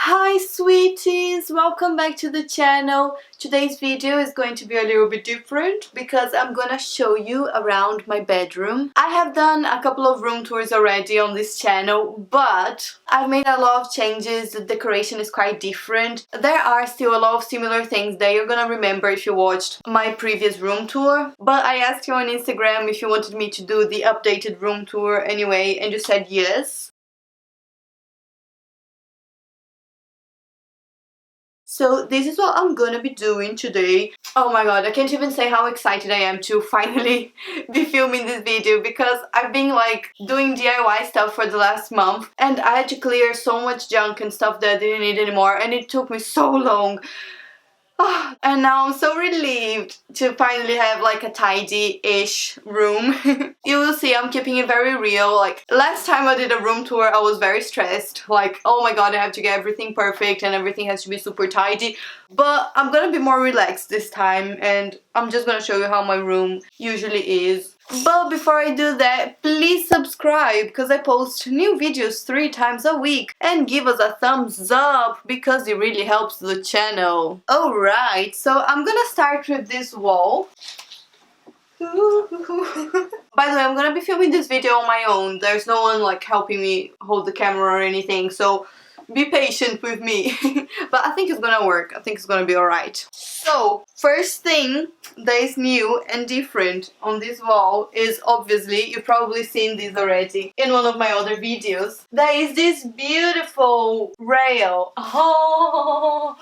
Hi sweeties, welcome back to the channel. Today's video is going to be a little bit different because I'm gonna show you around my bedroom. I have done a couple of room tours already on this channel, but I've made a lot of changes. The decoration is quite different. There are still a lot of similar things that you're gonna remember if you watched my previous room tour, but I asked you on Instagram if you wanted me to do the updated room tour anyway, and you said yes. So this is what I'm gonna be doing today. Oh my god, I can't even say how excited I am to finally be filming this video because I've been like doing DIY stuff for the last month and I had to clear so much junk and stuff that I didn't need anymore, and it took me so long. And now I'm so relieved to finally have like a tidy-ish room. You will see I'm keeping it very real. Like last time I did a room tour I was very stressed. Like, oh my god, I have to get everything perfect and everything has to be super tidy. But I'm gonna be more relaxed this time and I'm just gonna show you how my room usually is. But before I do that, please subscribe because I post new videos 3 times a week, and give us a thumbs up because it really helps the channel. Alright, so I'm gonna start with this wall. By the way, I'm gonna be filming this video on my own. There's no one like helping me hold the camera or anything, so be patient with me. But I think it's gonna work. I think it's gonna be alright. So, first thing that is new and different on this wall is, obviously, you've probably seen this already in one of my other videos. There is this beautiful rail. Oh!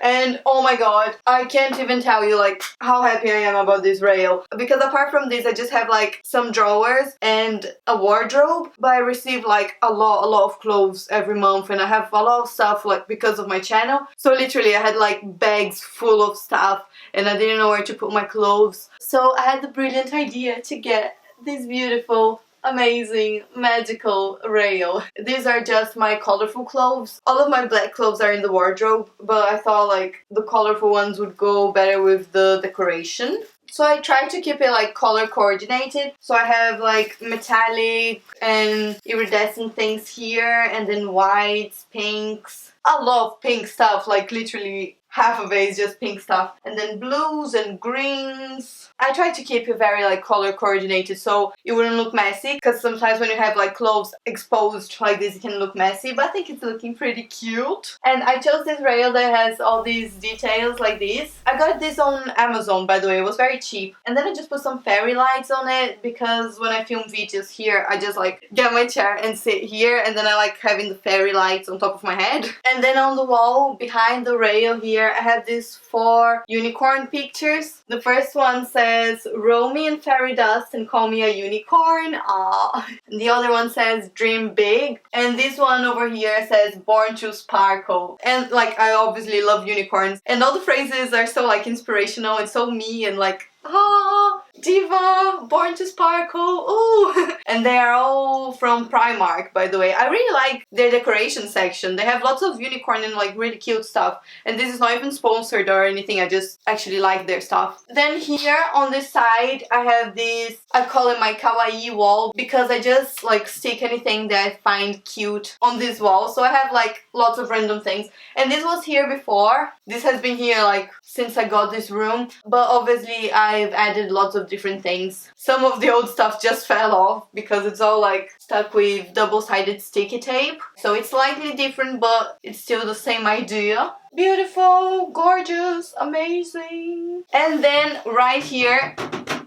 And oh my god, I can't even tell you like how happy I am about this rail, because apart from this I just have like some drawers and a wardrobe, but I receive like a lot of clothes every month and I have a lot of stuff like because of my channel. So literally I had like bags full of stuff and I didn't know where to put my clothes. So I had the brilliant idea to get this beautiful, amazing, magical rail. These are just my colorful clothes. All of my black clothes are in the wardrobe, but I thought like the colorful ones would go better with the decoration. So I tried to keep it like color coordinated. So I have like metallic and iridescent things here, and then whites, pinks. I love pink stuff, like literally half of it is just pink stuff, and then blues and greens. I try to keep it very like color coordinated so it wouldn't look messy, because sometimes when you have like clothes exposed like this it can look messy, but I think it's looking pretty cute. And I chose this rail that has all these details like this. I got this on Amazon, by the way. It was very cheap. And then I just put some fairy lights on it because when I film videos here I just like get my chair and sit here, and then I like having the fairy lights on top of my head. And then on the wall behind the rail here I have these 4 unicorn pictures. The first one says, "Roll me in fairy dust and call me a unicorn." Aww. And the other one says, "Dream big." And this one over here says, "Born to sparkle." And like I obviously love unicorns, and all the phrases are so like inspirational and so me, and like, oh, diva, born to sparkle, ooh. And they are all from Primark, by the way. I really like their decoration section. They have lots of unicorn and like really cute stuff. And this is not even sponsored or anything, I just actually like their stuff. Then here on this side I have this, I call it my kawaii wall, because I just like stick anything that I find cute on this wall. So I have like lots of random things. And this was here before. This has been here like since I got this room, but obviously I've added lots of different things. Some of the old stuff just fell off because it's all like stuck with double-sided sticky tape. So it's slightly different, but it's still the same idea. Beautiful, gorgeous, amazing. And then right here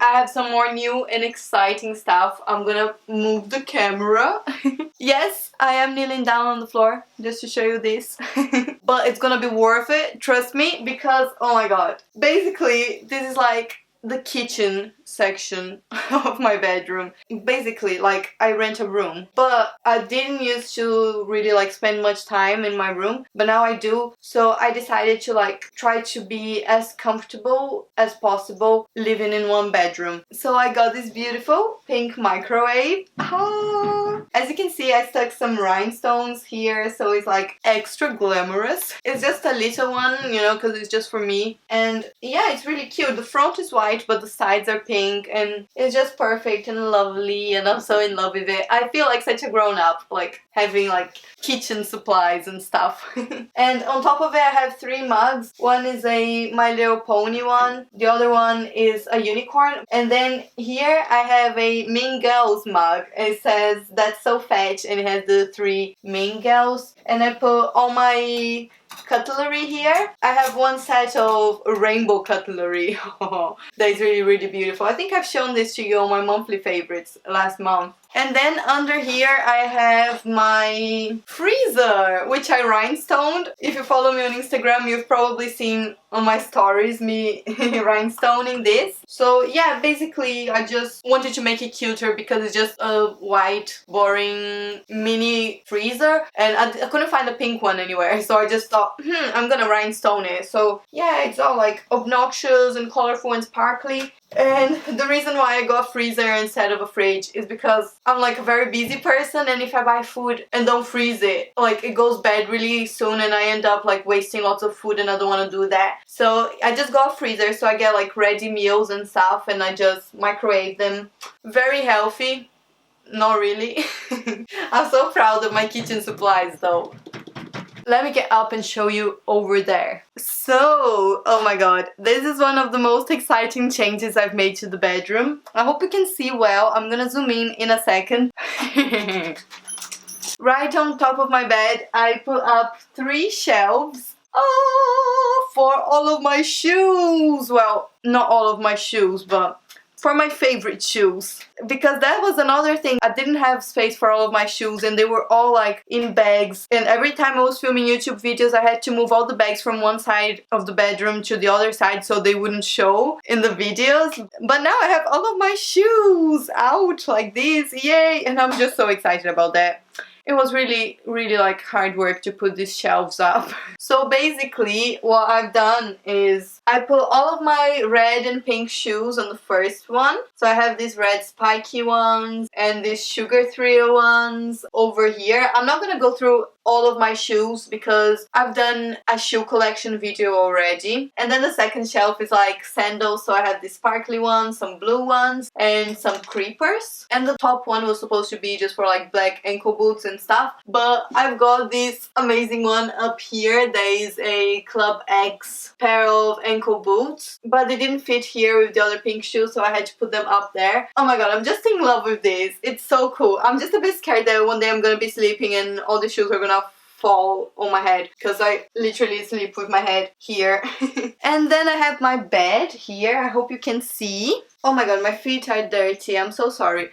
I have some more new and exciting stuff. I'm gonna move the camera. Yes, I am kneeling down on the floor just to show you this. But it's gonna be worth it, trust me, because oh my god. Basically, this is like the kitchen section of my bedroom. Basically, like, I rent a room, but I didn't used to really like spend much time in my room, but now I do. So I decided to like try to be as comfortable as possible living in one bedroom. So I got this beautiful pink microwave. Ah. As you can see, I stuck some rhinestones here, so it's like extra glamorous. It's just a little one, you know, because it's just for me. And yeah, it's really cute. The front is white, but the sides are pink. pink, and it's just perfect and lovely, and I'm so in love with it. I feel like such a grown-up, like having like kitchen supplies and stuff. And on top of it I have 3 mugs. One is a My Little Pony one, the other one is a unicorn, and then here I have a Mean Girls mug. It says "That's so fetch," and it has the 3 Mean Girls, and I put all my cutlery here. I have one set of rainbow cutlery. That is really beautiful. I think I've shown this to you on my monthly favorites last month. And then under here I have my freezer, which I rhinestoned. If you follow me on Instagram, you've probably seen on my stories me rhinestoning this. So yeah, basically I just wanted to make it cuter because it's just a white, boring mini freezer, and I couldn't find a pink one anywhere, so I just thought, I'm gonna rhinestone it. So yeah, it's all like obnoxious and colorful and sparkly. And the reason why I got a freezer instead of a fridge is because I'm like a very busy person, and if I buy food and don't freeze it, like it goes bad really soon and I end up like wasting lots of food, and I don't want to do that. So I just got a freezer, so I get like ready meals and stuff, and I just microwave them. Very healthy. Not really. I'm so proud of my kitchen supplies though. Let me get up and show you over there. So, oh my god, this is one of the most exciting changes I've made to the bedroom. I hope you can see well. I'm gonna zoom in a second. Right on top of my bed, I put up 3 shelves. Oh, for all of my shoes. Well, not all of my shoes, but for my favorite shoes, because that was another thing. I didn't have space for all of my shoes, and they were all like in bags, and every time I was filming YouTube videos I had to move all the bags from one side of the bedroom to the other side so they wouldn't show in the videos. But now I have all of my shoes out like this, yay, and I'm just so excited about that. It was really like hard work to put these shelves up. So basically what I've done is I put all of my red and pink shoes on the first one. So I have these red spiky ones and these sugar thrill ones over here. I'm not gonna go through all of my shoes because I've done a shoe collection video already. And then the second shelf is like sandals, so I have these sparkly ones, some blue ones, and some creepers. And the top one was supposed to be just for like black ankle boots and stuff, but I've got this amazing one up here. There is a Club X pair of ankle boots, but they didn't fit here with the other pink shoes, so I had to put them up there. Oh my god, I'm just in love with this. It's so cool. I'm just a bit scared that one day I'm gonna be sleeping and all the shoes are gonna fall on my head, because I literally sleep with my head here. And then I have my bed here. I hope you can see. Oh my god, my feet are dirty. I'm so sorry.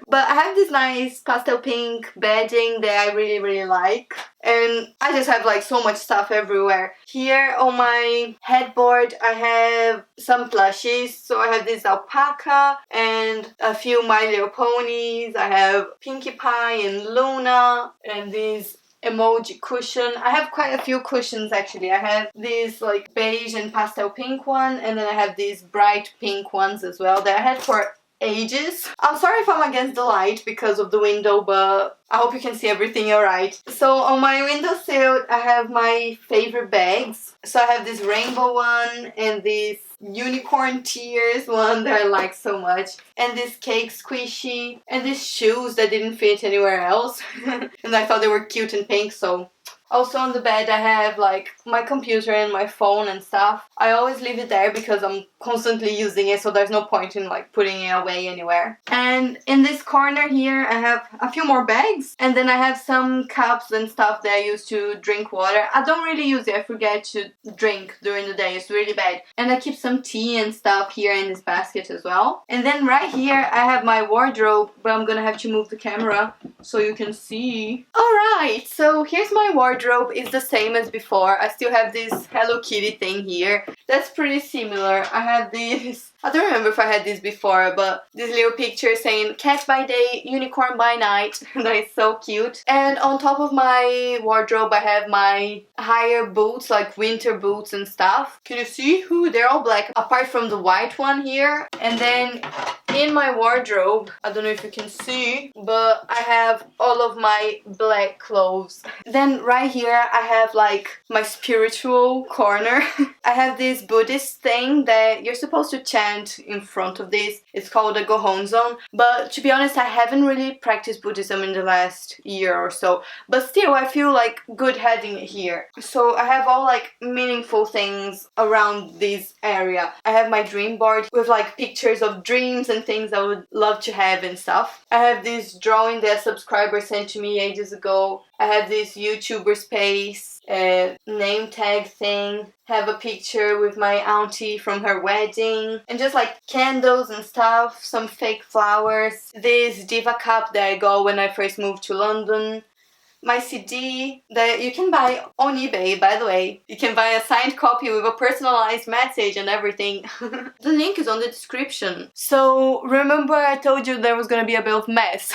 But I have this nice pastel pink bedding that I really like. And I just have like so much stuff everywhere. Here on my headboard I have some plushies. So I have this alpaca and a few My Little Ponies. I have Pinkie Pie and Luna and this emoji cushion. I have quite a few cushions actually. I have this like beige and pastel pink one, and then I have these bright pink ones as well that I had for ages. I'm sorry if I'm against the light because of the window, but I hope you can see everything alright. So on my windowsill I have my favorite bags. So I have this rainbow one and this unicorn tears one that I like so much, and this cake squishy, and these shoes that didn't fit anywhere else. And I thought they were cute and pink, so also on the bed I have like my computer and my phone and stuff. I always leave it there because I'm constantly using it, so there's no point in like putting it away anywhere. And in this corner here I have a few more bags, and then I have some cups and stuff that I use to drink water. I don't really use it. I forget to drink during the day. It's really bad. And I keep some tea and stuff here in this basket as well. And then right here I have my wardrobe, but I'm gonna have to move the camera so you can see. Alright, so here's my wardrobe. It's the same as before. I still have this Hello Kitty thing here. That's pretty similar. I have this, I don't remember if I had this before, but this little picture saying cat by day, unicorn by night. That is so cute. And on top of my wardrobe I have my higher boots, like winter boots and stuff. Can you see? Ooh, they're all black apart from the white one here. And then in my wardrobe, I don't know if you can see, but I have all of my black clothes. Then right here I have like my spiritual corner. I have this Buddhist thing that you're supposed to chant in front of this. It's called a Gohonzon. But to be honest, I haven't really practiced Buddhism in the last year or so. But still, I feel like good having it here. So I have all like meaningful things around this area. I have my dream board with like pictures of dreams and things I would love to have and stuff. I have this drawing that a subscriber sent to me ages ago. I have this YouTuber space name tag thing. Have a picture with my auntie from her wedding. And just like candles and stuff. Some fake flowers. This diva cup that I got when I first moved to London. My CD that you can buy on eBay, by the way. You can buy a signed copy with a personalized message and everything. The link is on the description. So remember I told you there was gonna be a bit of mess.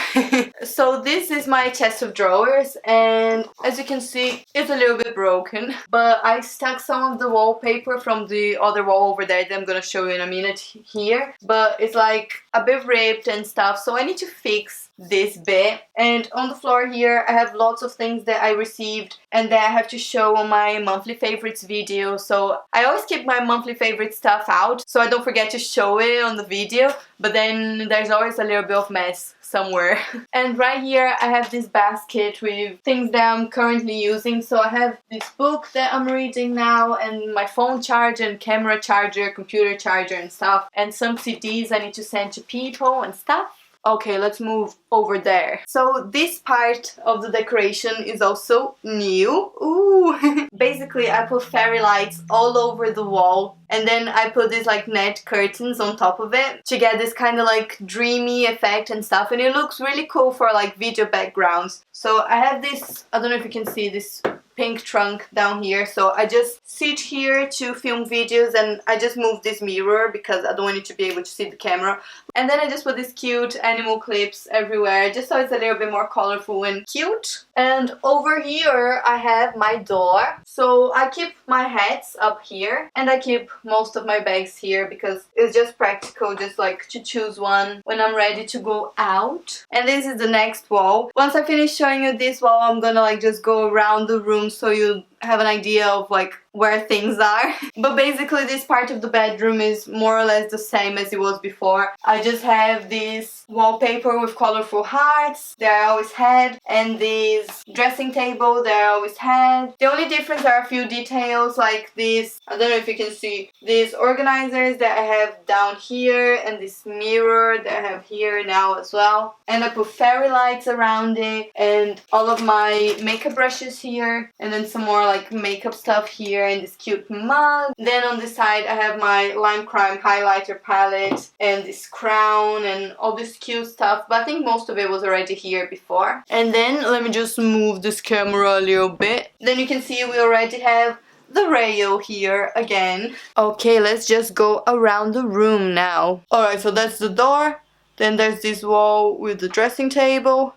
So this is my chest of drawers, and as you can see, it's a little bit broken. But I stuck some of the wallpaper from the other wall over there that I'm gonna show you in a minute here. But it's like a bit ripped and stuff, so I need to fix this bit. And on the floor here I have lots of things that I received and that I have to show on my monthly favorites video. So I always keep my monthly favorite stuff out so I don't forget to show it on the video, but then there's always a little bit of mess somewhere. And right here I have this basket with things that I'm currently using. So I have this book that I'm reading now, and my phone charger and camera charger, computer charger and stuff, and some CDs I need to send to people and stuff. Okay, let's move over there. So this part of the decoration is also new. Ooh! Basically, I put fairy lights all over the wall, and then I put these like net curtains on top of it to get this kind of like dreamy effect and stuff, and it looks really cool for like video backgrounds. So I have this, I don't know if you can see this pink trunk down here, so I just sit here to film videos, and I just move this mirror because I don't want you to be able to see the camera. And then I just put these cute animal clips everywhere just so it's a little bit more colorful and cute. And over here I have my door, so I keep my hats up here and I keep most of my bags here because it's just practical, just like to choose one when I'm ready to go out. And this is the next wall. Once I finish showing you this wall, I'm gonna like just go around the room so you have an idea of like where things are. But basically this part of the bedroom is more or less the same as it was before. I just have this wallpaper with colorful hearts that I always had, and this dressing table that I always had. The only difference are a few details like this, I don't know if you can see, these organizers that I have down here, and this mirror that I have here now as well. And I put fairy lights around it, and all of my makeup brushes here, and then some more like makeup stuff here, and this cute mug. Then on the side I have my Lime Crime highlighter palette and this crown and all this cute stuff, but I think most of it was already here before. And then let me just move this camera a little bit. Then you can see we already have the rail here again. Okay, let's just go around the room now. Alright, so that's the door. Then there's this wall with the dressing table.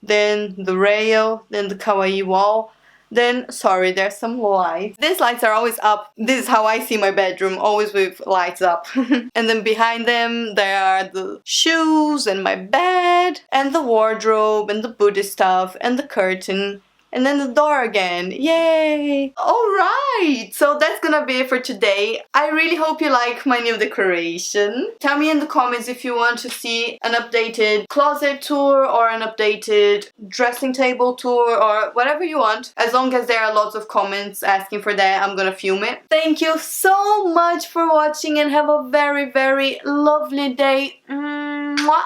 Then the rail. Then the kawaii wall. Then, sorry, there's some lights. These lights are always up. This is how I see my bedroom, always with lights up. And then behind them, there are the shoes and my bed and the wardrobe and the Buddhist stuff and the curtain. And then the door again. Yay! Alright! So that's gonna be it for today. I really hope you like my new decoration. Tell me in the comments if you want to see an updated closet tour or an updated dressing table tour or whatever you want. As long as there are lots of comments asking for that, I'm gonna film it. Thank you so much for watching and have a very, very lovely day. Mwah!